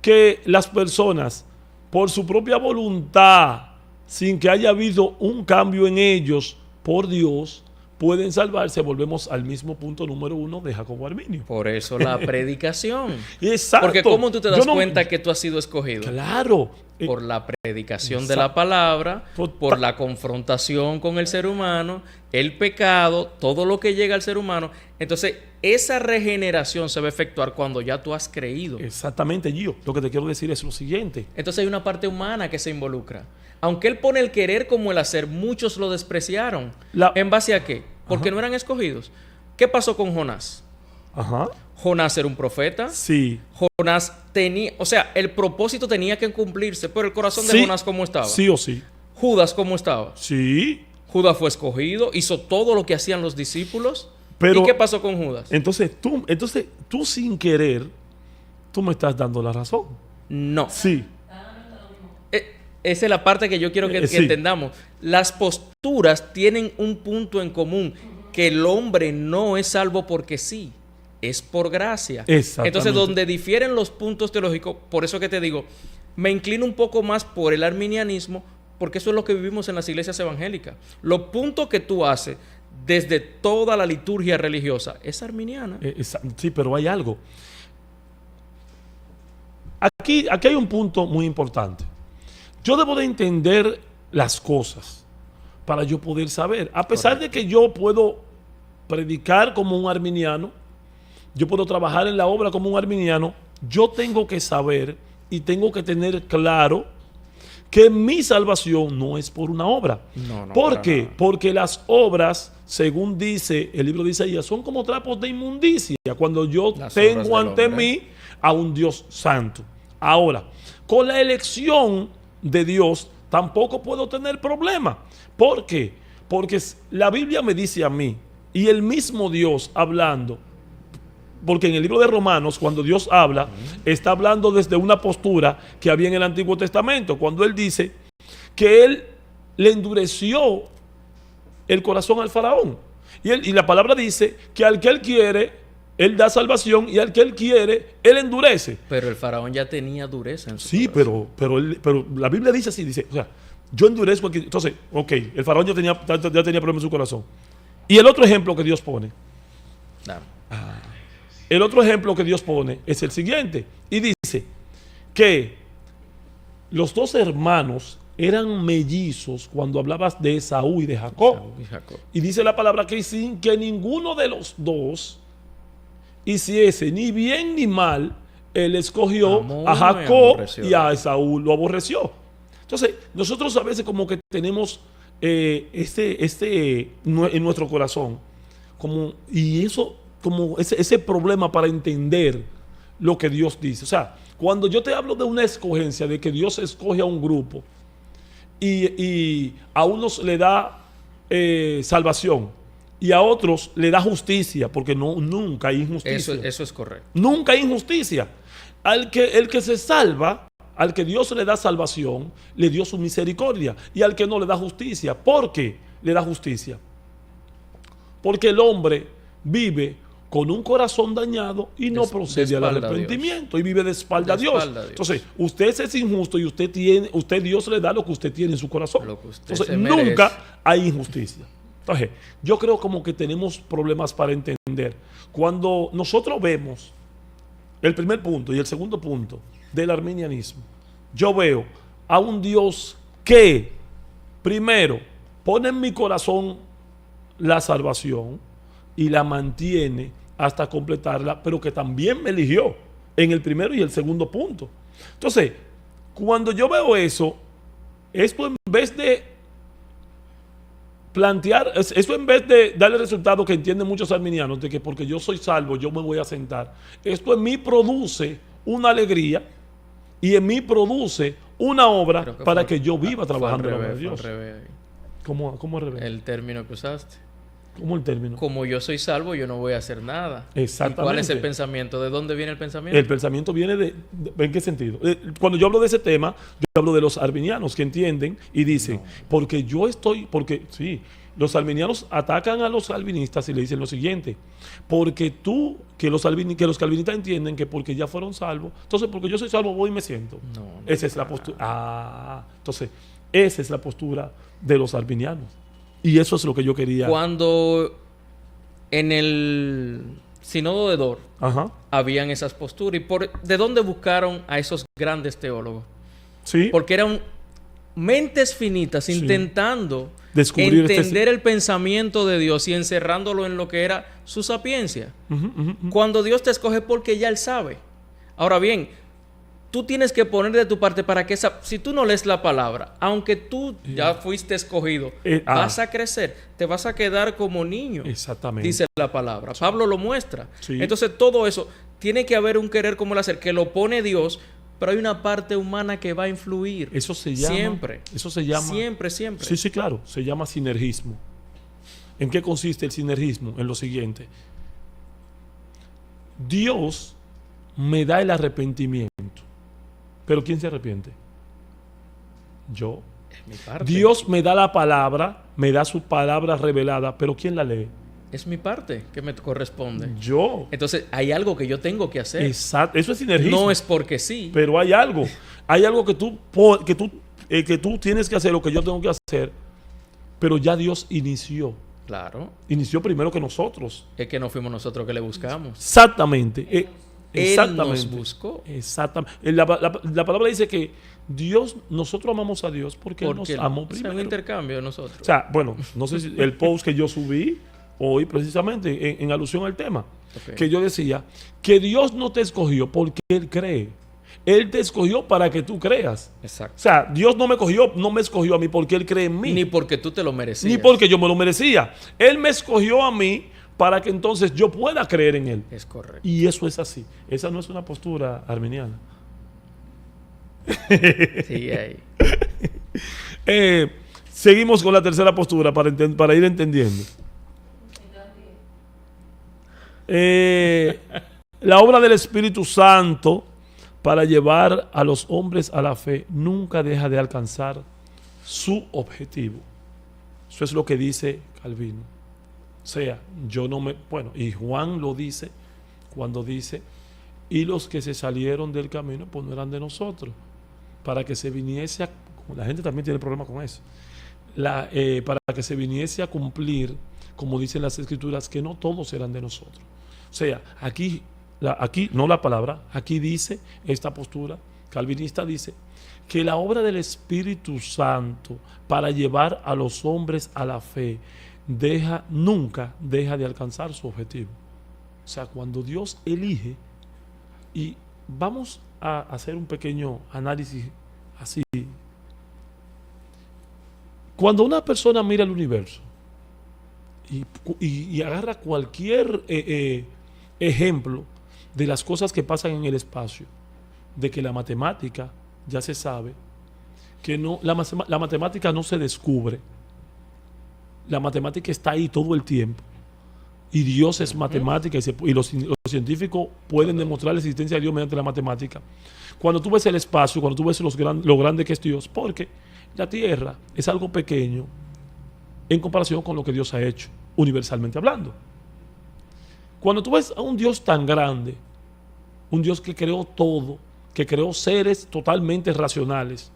que las personas, por su propia voluntad, sin que haya habido un cambio en ellos por Dios, pueden salvarse, volvemos al mismo punto número 1 de Jacobo Arminio. Por eso la predicación. Exacto. Porque ¿cómo tú te das cuenta que tú has sido escogido? Claro. Por la predicación de la palabra, por la confrontación con el ser humano, el pecado, todo lo que llega al ser humano. Entonces, esa regeneración se va a efectuar cuando ya tú has creído. Exactamente, Gio. Lo que te quiero decir es lo siguiente. Entonces hay una parte humana que se involucra. Aunque él pone el querer como el hacer, muchos lo despreciaron. ¿En base a qué? Porque no eran escogidos. ¿Qué pasó con Jonás? Ajá. Jonás era un profeta. Sí. Jonás tenía, o sea, el propósito tenía que cumplirse, pero el corazón de Jonás, ¿cómo estaba? Sí o sí. Judas, ¿cómo estaba? Sí. Judas fue escogido, hizo todo lo que hacían los discípulos. Pero, ¿y qué pasó con Judas? Entonces tú sin querer, tú me estás dando la razón. No. Sí. Esa es la parte que yo quiero que entendamos. Las posturas tienen un punto en común, que el hombre no es salvo porque sí, es por gracia. Entonces, donde difieren los puntos teológicos, por eso que te digo, me inclino un poco más por el arminianismo, porque eso es lo que vivimos en las iglesias evangélicas. Los puntos que tú haces desde toda la liturgia religiosa es arminiana. Sí, pero hay algo. Aquí hay un punto muy importante. Yo debo de entender las cosas para yo poder saber. A pesar de que yo puedo predicar como un arminiano, yo puedo trabajar en la obra como un arminiano, yo tengo que saber y tengo que tener claro que mi salvación no es por una obra. ¿Por qué? Porque las obras, según dice el libro de Isaías, son como trapos de inmundicia cuando yo tengo ante mí a un Dios santo. Ahora, con la elección de Dios tampoco puedo tener problema. ¿Por qué? Porque la Biblia me dice a mí, y el mismo Dios hablando, porque en el libro de Romanos, cuando Dios habla, está hablando desde una postura que había en el Antiguo Testamento, cuando Él dice que Él le endureció el corazón al faraón. Y la palabra dice que al que Él quiere, Él da salvación, y al que Él quiere, Él endurece. Pero el faraón ya tenía dureza en su corazón. pero la Biblia dice así, dice, o sea, yo endurezco aquí. Entonces, ok, el faraón ya tenía problemas en su corazón. Y el otro ejemplo que Dios pone, el otro ejemplo que Dios pone es el siguiente. Y dice que los dos hermanos eran mellizos cuando hablabas de Esaú y de Jacob. Y dice la palabra que sin que ninguno de los dos hiciese ni bien ni mal, Él escogió a Jacob y a Esaú lo aborreció. Entonces, nosotros a veces como que tenemos en nuestro corazón como ese problema para entender lo que Dios dice. O sea, cuando yo te hablo de una escogencia, de que Dios escoge a un grupo y a unos le da salvación y a otros le da justicia, porque nunca hay injusticia. Eso es correcto. Nunca hay injusticia. El que se salva, al que Dios le da salvación, le dio su misericordia. Y al que no le da justicia. ¿Por qué le da justicia? Porque el hombre vive con un corazón dañado y no procede al arrepentimiento y vive de espalda a Dios. Entonces, usted es injusto y Dios le da lo que usted tiene en su corazón. Entonces, nunca hay injusticia. Entonces, yo creo como que tenemos problemas para entender. Cuando nosotros vemos el primer punto y el segundo punto del arminianismo, yo veo a un Dios que, primero, pone en mi corazón la salvación y la mantiene hasta completarla, pero que también me eligió en el primero y el segundo punto. Entonces, cuando yo veo eso, esto en vez de plantear, eso en vez de darle el resultado que entienden muchos arminianos, de que porque yo soy salvo, yo me voy a sentar, esto en mí produce una alegría y en mí produce una obra para que yo viva trabajando en la obra de Dios. ¿Cómo al revés? El término que usaste. ¿Cómo el término? Como yo soy salvo, yo no voy a hacer nada. Exactamente. ¿Y cuál es el pensamiento? ¿De dónde viene el pensamiento? El pensamiento viene ¿en qué sentido? Cuando yo hablo de ese tema, yo hablo de los arminianos que entienden y dicen, sí, los arminianos atacan a los calvinistas y le dicen lo siguiente, que los calvinistas entienden que porque ya fueron salvos, entonces porque yo soy salvo voy y me siento. Esa es la postura. Entonces, esa es la postura de los arminianos. Y eso es lo que yo quería. Cuando en el Sínodo de Dort habían esas posturas. ¿Y de dónde buscaron a esos grandes teólogos? Sí. Porque eran mentes finitas intentando entender el pensamiento de Dios y encerrándolo en lo que era su sapiencia. Cuando Dios te escoge porque ya Él sabe. Ahora bien, tú tienes que poner de tu parte para que si tú no lees la palabra, aunque tú ya fuiste escogido, vas a crecer, te vas a quedar como niño. Exactamente. Dice la palabra. Sí. Pablo lo muestra. Sí. Entonces todo eso, tiene que haber un querer como el hacer, que lo pone Dios, pero hay una parte humana que va a influir. Eso se llama. Siempre. Eso se llama. Siempre. Sí, claro. Se llama sinergismo. ¿En qué consiste el sinergismo? En lo siguiente. Dios me da el arrepentimiento. ¿Pero quién se arrepiente? Yo. Es mi parte. Dios me da la palabra, me da su palabra revelada, pero ¿quién la lee? Es mi parte que me corresponde. Yo. Entonces, hay algo que yo tengo que hacer. Exacto. Eso es sinergismo. No es porque sí. Pero hay algo. Hay algo que tú tienes que hacer, lo que yo tengo que hacer, pero ya Dios inició. Claro. Inició primero que nosotros. Es que no fuimos nosotros que le buscamos. Exactamente. Él nos buscó. Exactamente. La palabra dice que nosotros amamos a Dios porque Él nos amó primero. Es un intercambio de nosotros. O sea, bueno, no sé si el post que yo subí hoy precisamente en alusión al tema, que yo decía que Dios no te escogió porque Él cree. Él te escogió para que tú creas. Exacto. O sea, Dios no me escogió a mí porque Él cree en mí. Ni porque tú te lo merecías. Ni porque yo me lo merecía. Él me escogió a mí para que entonces yo pueda creer en Él. Es correcto. Y eso es así. Esa no es una postura arminiana. Sí, ahí. Seguimos con la tercera postura para ir entendiendo. La obra del Espíritu Santo para llevar a los hombres a la fe nunca deja de alcanzar su objetivo. Eso es lo que dice Calvino. O sea, y Juan lo dice cuando dice, y los que se salieron del camino pues no eran de nosotros, para que se viniese la gente también tiene problemas con eso, para que se viniese a cumplir, como dicen las Escrituras, que no todos eran de nosotros. O sea, aquí no la palabra, aquí dice esta postura calvinista, dice que la obra del Espíritu Santo para llevar a los hombres a la fe nunca deja de alcanzar su objetivo. O sea, cuando Dios elige, y vamos a hacer un pequeño análisis así. Cuando una persona mira el universo y agarra cualquier ejemplo de las cosas que pasan en el espacio, de que la matemática ya se sabe que la matemática no se descubre. La matemática está ahí todo el tiempo. Y Dios es matemática y los científicos pueden demostrar la existencia de Dios mediante la matemática. Cuando tú ves el espacio, cuando tú ves lo grande que es Dios, porque la Tierra es algo pequeño en comparación con lo que Dios ha hecho, universalmente hablando. Cuando tú ves a un Dios tan grande, un Dios que creó todo, que creó seres totalmente racionales,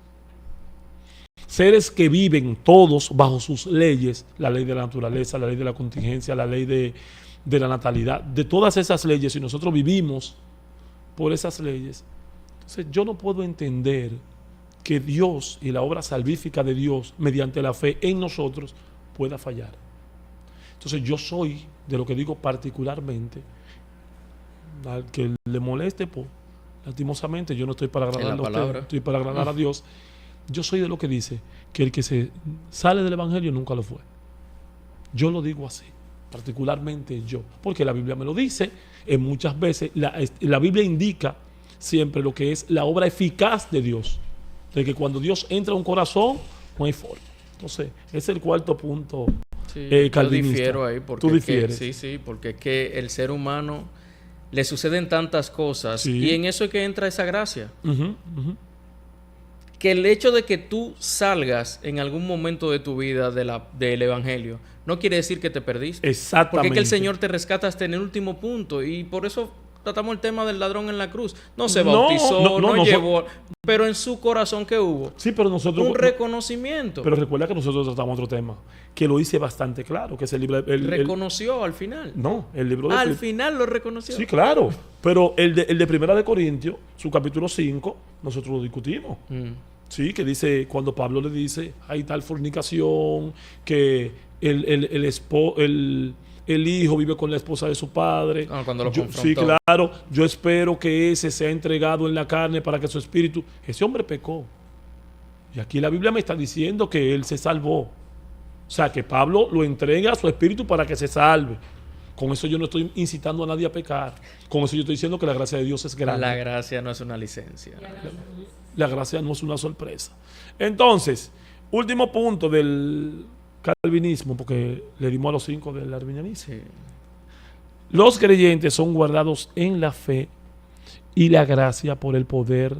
seres que viven todos bajo sus leyes, la ley de la naturaleza, la ley de la contingencia, la ley de la natalidad, de todas esas leyes, y nosotros vivimos por esas leyes. Entonces yo no puedo entender que Dios y la obra salvífica de Dios mediante la fe en nosotros pueda fallar. Entonces yo soy, de lo que digo particularmente, al que le moleste, pues, lastimosamente yo no estoy para agradar a usted, estoy para agradar a Dios. Yo soy de lo que dice que el que se sale del evangelio nunca lo fue. Yo lo digo así, particularmente yo, porque la Biblia me lo dice. Muchas veces la Biblia indica siempre lo que es la obra eficaz de Dios, de que cuando Dios entra a un corazón no hay forma. Entonces ese es el cuarto punto. Sí, yo difiero ahí porque tú difieres. Sí, porque es que el ser humano le suceden tantas cosas, sí, y en eso es que entra esa gracia. Que el hecho de que tú salgas en algún momento de tu vida del evangelio no quiere decir que te perdiste. Exactamente. Porque es que el Señor te rescata hasta en el último punto, y por eso tratamos el tema del ladrón en la cruz. No se bautizó, no llevó, pero en su corazón, ¿qué hubo? Sí, pero nosotros... Un reconocimiento. Pero recuerda que nosotros tratamos otro tema, que lo hice bastante claro, que es el libro... ¿Reconoció al final? No, el libro... Al final lo reconoció. Sí, claro. Pero el de Primera de Corintios, su capítulo 5, nosotros lo discutimos. Sí, que dice, cuando Pablo le dice, hay tal fornicación, que el hijo vive con la esposa de su padre. Cuando lo confrontó. Sí, claro. Yo espero que ese sea entregado en la carne para que su espíritu... Ese hombre pecó. Y aquí la Biblia me está diciendo que él se salvó. O sea, que Pablo lo entrega a su espíritu para que se salve. Con eso yo no estoy incitando a nadie a pecar. Con eso yo estoy diciendo que la gracia de Dios es grande. La gracia no es una licencia. La gracia no es una sorpresa. Entonces, último punto del calvinismo, porque le dimos a los 5 del arminianismo. Sí. Los creyentes son guardados en la fe y la gracia por el poder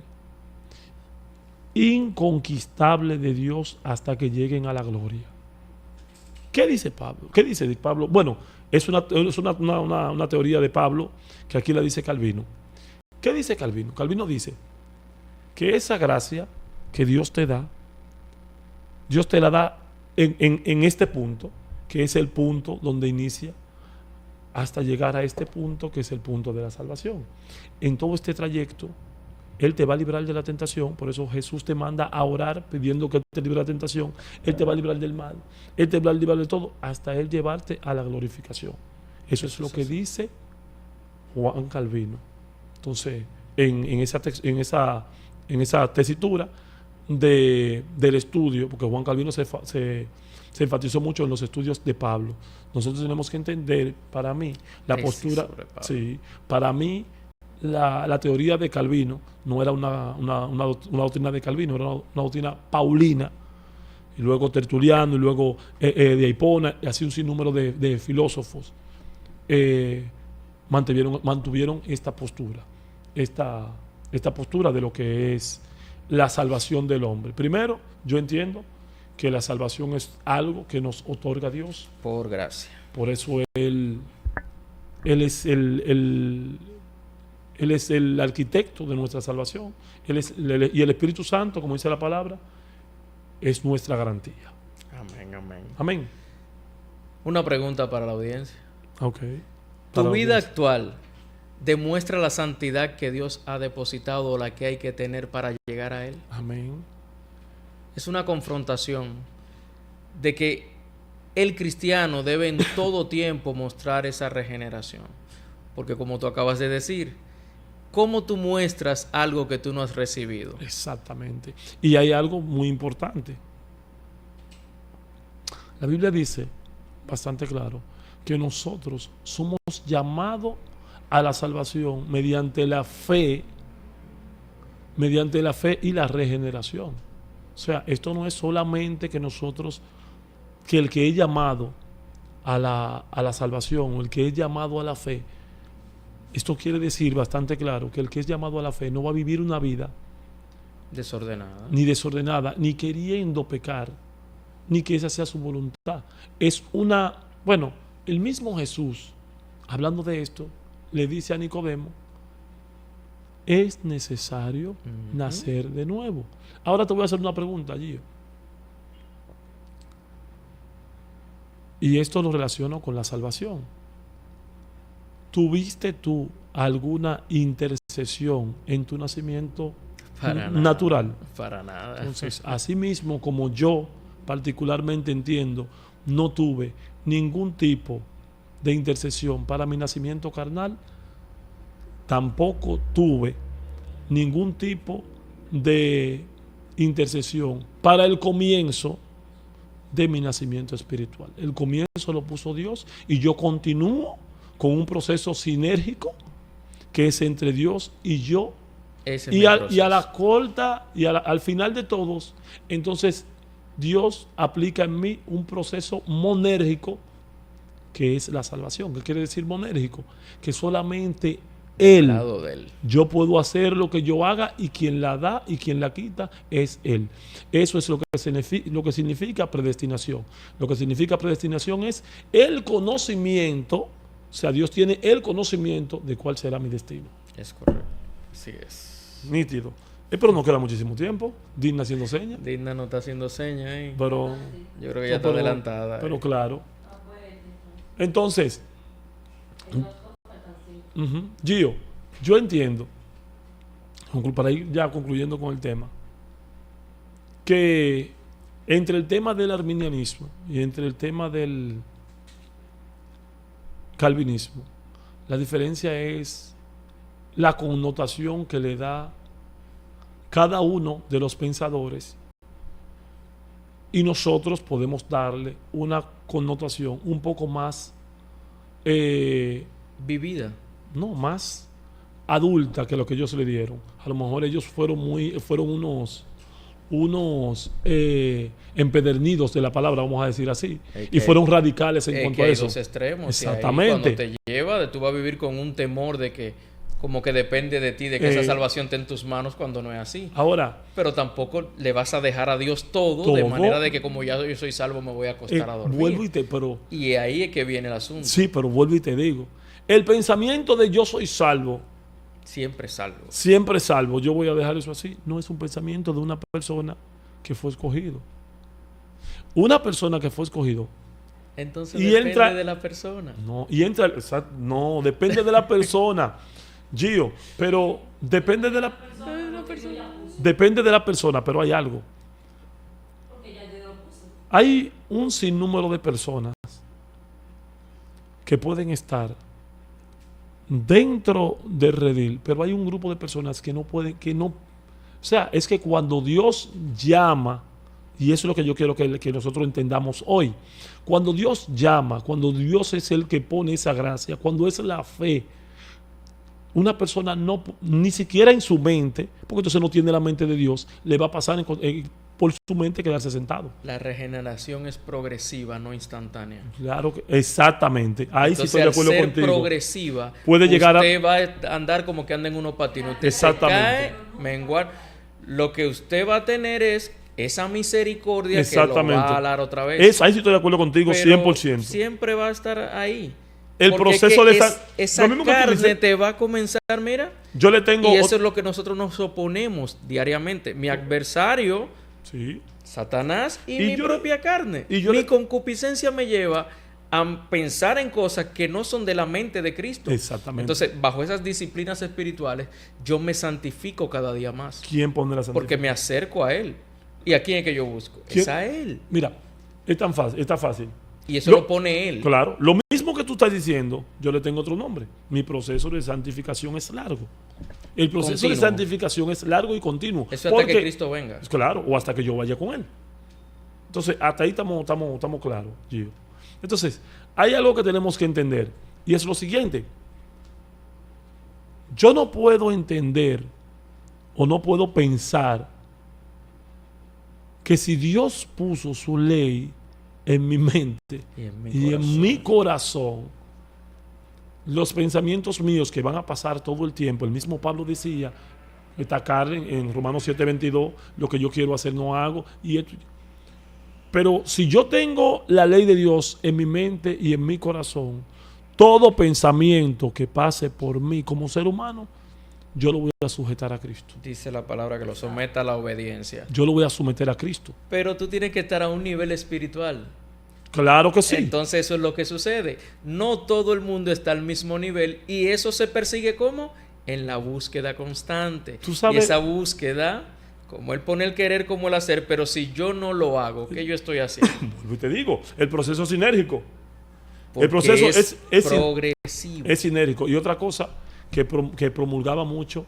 inconquistable de Dios hasta que lleguen a la gloria. ¿Qué dice Pablo? ¿Qué dice Pablo? Bueno, es una teoría de Pablo que aquí la dice Calvino. ¿Qué dice Calvino? Calvino dice que esa gracia que Dios te da, Dios te la da en este punto, que es el punto donde inicia, hasta llegar a este punto, que es el punto de la salvación. En todo este trayecto, Él te va a librar de la tentación. Por eso Jesús te manda a orar pidiendo que te libre de la tentación. Él te va a librar del mal. Él te va a librar de todo hasta Él llevarte a la glorificación. Eso es lo que dice Juan Calvino. Entonces, en esa tesitura del estudio, porque Juan Calvino se enfatizó mucho en los estudios de Pablo. Nosotros tenemos que entender, para mí, la postura... Sí, para mí, la teoría de Calvino no era una doctrina de Calvino, era una doctrina paulina, y luego Tertuliano, y luego de Hipona, y así un sinnúmero de filósofos mantuvieron esta postura, esta postura de lo que es la salvación del hombre. Primero, yo entiendo que la salvación es algo que nos otorga Dios. Por gracia. Por eso Él es el arquitecto de nuestra salvación. Y el Espíritu Santo, como dice la palabra, es nuestra garantía. Amén. Una pregunta para la audiencia. Okay. ¿Tu vida actual demuestra la santidad que Dios ha depositado o la que hay que tener para llegar a Él? Amén. Es una confrontación de que el cristiano debe en todo tiempo mostrar esa regeneración. Porque como tú acabas de decir, ¿cómo tú muestras algo que tú no has recibido? Exactamente. Y hay algo muy importante. La Biblia dice, bastante claro, que nosotros somos llamados a la salvación mediante la fe y la regeneración. O sea, esto no es solamente que nosotros, que el que es llamado a la salvación, o el que es llamado a la fe, esto quiere decir bastante claro que el que es llamado a la fe no va a vivir una vida desordenada, ni queriendo pecar, ni que esa sea su voluntad. Bueno, el mismo Jesús, hablando de esto, le dice a Nicodemo, es necesario nacer de nuevo. Ahora te voy a hacer una pregunta, Gio. Y esto lo relaciono con la salvación. ¿Tuviste tú alguna intercesión en tu nacimiento natural? Para nada. Entonces, así mismo como yo particularmente entiendo, no tuve ningún tipo de intercesión para mi nacimiento carnal, tampoco tuve ningún tipo de intercesión para el comienzo de mi nacimiento espiritual. El comienzo lo puso Dios y yo continúo con un proceso sinérgico que es entre Dios y yo. Y a la corta y al final de todos, entonces Dios aplica en mí un proceso monérgico que es la salvación. ¿Qué quiere decir monérgico? Que solamente Él, yo puedo hacer lo que yo haga, y quien la da y quien la quita es Él. Eso es lo que significa predestinación. Lo que significa predestinación es el conocimiento, o sea, Dios tiene el conocimiento de cuál será mi destino. Es correcto, así es. Nítido. Pero no queda muchísimo tiempo. Dina haciendo señas. Dina no está haciendo señas ahí. Pero yo creo que ya está adelantada. Pero claro. Entonces, Gio, yo entiendo, para ir ya concluyendo con el tema, que entre el tema del arminianismo y entre el tema del calvinismo, la diferencia es la connotación que le da cada uno de los pensadores, y nosotros podemos darle una connotación un poco más vivida, no, más adulta que lo que ellos le dieron. A lo mejor ellos fueron unos empedernidos de la palabra, vamos a decir así, y fueron radicales en cuanto a eso. Hay dos extremos. Exactamente. Cuando te lleva, tú vas a vivir con un temor de que como que depende de ti, de que esa salvación esté en tus manos, cuando no es así. Ahora, pero tampoco le vas a dejar a Dios todo, de manera de que como ya yo soy salvo me voy a acostar a dormir. Y ahí es que viene el asunto. Sí, pero vuelvo y te digo, el pensamiento de yo soy salvo, siempre salvo, yo voy a dejar eso así, no es un pensamiento de una persona que fue escogido. Una persona que fue escogido, entonces depende de la persona. No, depende de la persona, Gio, pero depende de la persona. Depende de la persona, pero hay algo. Hay un sinnúmero de personas que pueden estar dentro del redil, pero hay un grupo de personas que no pueden, o sea, es que cuando Dios llama, y eso es lo que yo quiero que nosotros entendamos hoy, cuando Dios llama, cuando Dios es el que pone esa gracia, cuando es la fe, una persona ni siquiera en su mente, porque entonces no tiene la mente de Dios, le va a pasar por su mente quedarse sentado. La regeneración es progresiva, no instantánea. Claro que exactamente. Ahí entonces, sí estoy de acuerdo contigo. Contigo. Progresiva, puede llegar usted va a andar como que anda en unos patines. Usted exactamente. se cae, menguar. Lo que usted va a tener es esa misericordia que lo va a alar otra vez. Ahí sí estoy de acuerdo contigo. Pero 100%. Siempre va a estar ahí. El proceso de esa carne te va a comenzar, mira. Yo le tengo. Y eso es lo que nosotros nos oponemos diariamente. Mi adversario, sí, Satanás y mi propia carne. Mi concupiscencia me lleva a pensar en cosas que no son de la mente de Cristo. Exactamente. Entonces, bajo esas disciplinas espirituales, yo me santifico cada día más. ¿Quién pone la santificación? Porque me acerco a Él. ¿Y a quién es que yo busco? Es a Él. Mira, es tan fácil, está fácil. Y eso lo pone Él. Claro. Lo mismo que tú estás diciendo, yo le tengo otro nombre. Mi proceso de santificación es largo. El proceso de santificación es largo y continuo. Eso hasta que Cristo venga. Claro, o hasta que yo vaya con Él. Entonces, hasta ahí estamos claros, Gio. Entonces, hay algo que tenemos que entender, y es lo siguiente. Yo no puedo entender o no puedo pensar que si Dios puso su ley en mi mente y en mi corazón los pensamientos míos que van a pasar todo el tiempo. El mismo Pablo decía, destacar en Romanos 7:22, lo que yo quiero hacer no hago. Pero si yo tengo la ley de Dios en mi mente y en mi corazón, todo pensamiento que pase por mí como ser humano, yo lo voy a sujetar a Cristo. Dice la palabra que lo someta a la obediencia. Yo lo voy a someter a Cristo. Pero tú tienes que estar a un nivel espiritual. Claro que sí. Entonces eso es lo que sucede. No todo el mundo está al mismo nivel y eso se persigue ¿cómo? En la búsqueda constante. ¿Tú sabes? Y esa búsqueda, como él pone el querer como el hacer, pero si yo no lo hago, ¿qué yo estoy haciendo? Te digo, el proceso es sinérgico. Porque el proceso es progresivo. Es sinérgico. Y otra cosa que promulgaba mucho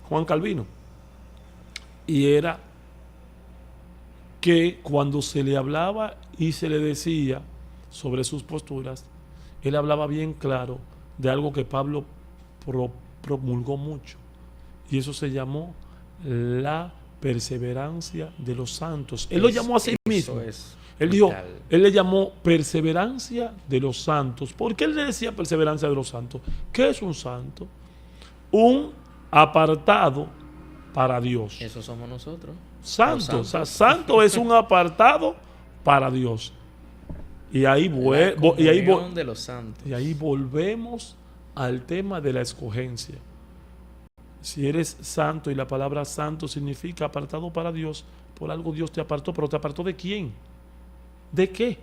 Juan Calvino, y era que cuando se le hablaba y se le decía sobre sus posturas, él hablaba bien claro de algo que Pablo promulgó mucho, y eso se llamó la perseverancia de los santos. Él lo llamó a sí mismo. Él dijo, él le llamó perseverancia de los santos. ¿Por qué él le decía perseverancia de los santos? ¿Qué es un santo? Un apartado para Dios. Eso somos nosotros. Santo, o sea, santo es un apartado para Dios. Y ahí, de los santos. Y ahí volvemos al tema de la escogencia. Si eres santo, y la palabra santo significa apartado para Dios, por algo Dios te apartó, pero ¿te apartó de quién? ¿De qué?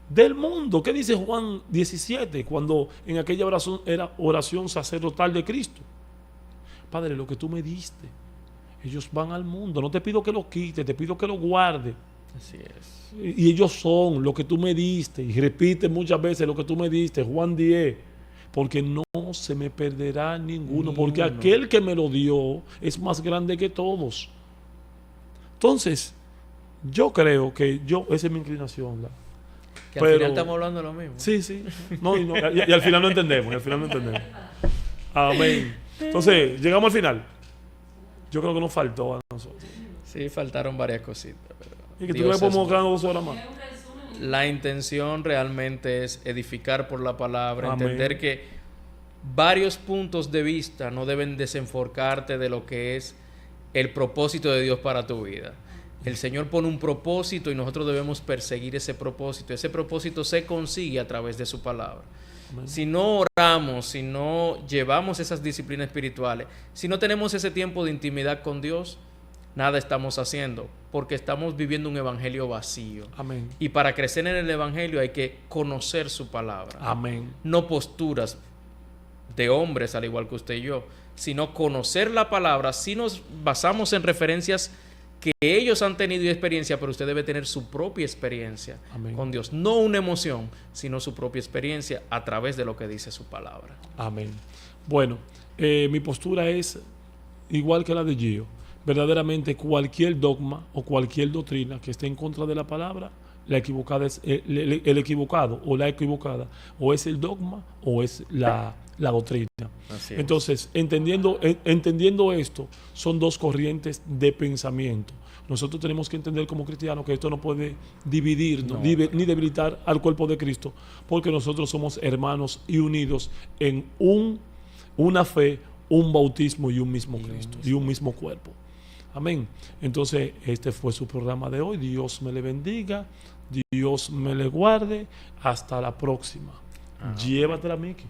Del mundo. ¿Qué dice Juan 17 cuando en aquella oración era oración sacerdotal de Cristo? Padre, lo que tú me diste, ellos van al mundo. No te pido que lo quites, te pido que lo guardes. Así es. Y ellos son lo que tú me diste. Y repite muchas veces lo que tú me diste, Juan 10. Porque no se me perderá ninguno. Porque aquel que me lo dio es más grande que todos. Entonces, yo creo que esa es mi inclinación. Que al final estamos hablando de lo mismo. Sí, sí. Y al final no entendemos. Amén. Entonces, llegamos al final. Yo creo que nos faltó a nosotros. Sí, faltaron varias cositas. Y que tú le podemos quedar 2 horas más. La intención realmente es edificar por la palabra, Amén. Entender que varios puntos de vista no deben desenfocarte de lo que es el propósito de Dios para tu vida. El Señor pone un propósito y nosotros debemos perseguir ese propósito. Ese propósito se consigue a través de su palabra. Amén. Si no oramos, si no llevamos esas disciplinas espirituales, si no tenemos ese tiempo de intimidad con Dios, nada estamos haciendo, porque estamos viviendo un evangelio vacío. Amén. Y para crecer en el evangelio hay que conocer su palabra. Amén. No posturas de hombres, al igual que usted y yo, sino conocer la palabra. Si nos basamos en referencias que ellos han tenido experiencia, pero usted debe tener su propia experiencia. Amén. Con Dios. No una emoción, sino su propia experiencia a través de lo que dice su palabra. Amén. Bueno, mi postura es igual que la de Gio. Verdaderamente cualquier dogma o cualquier doctrina que esté en contra de la palabra, la equivocada es el equivocado o la equivocada, o es el dogma o es la doctrina. Así es. Entonces, entendiendo esto, son dos corrientes de pensamiento. Nosotros tenemos que entender como cristianos que esto no puede dividirnos ni debilitar al cuerpo de Cristo, porque nosotros somos hermanos y unidos en una fe, un bautismo y un mismo Cristo y un mismo cuerpo. Amén. Entonces, este fue su programa de hoy. Dios me le bendiga, Dios me le guarde. Hasta la próxima. Llévatela, Miki.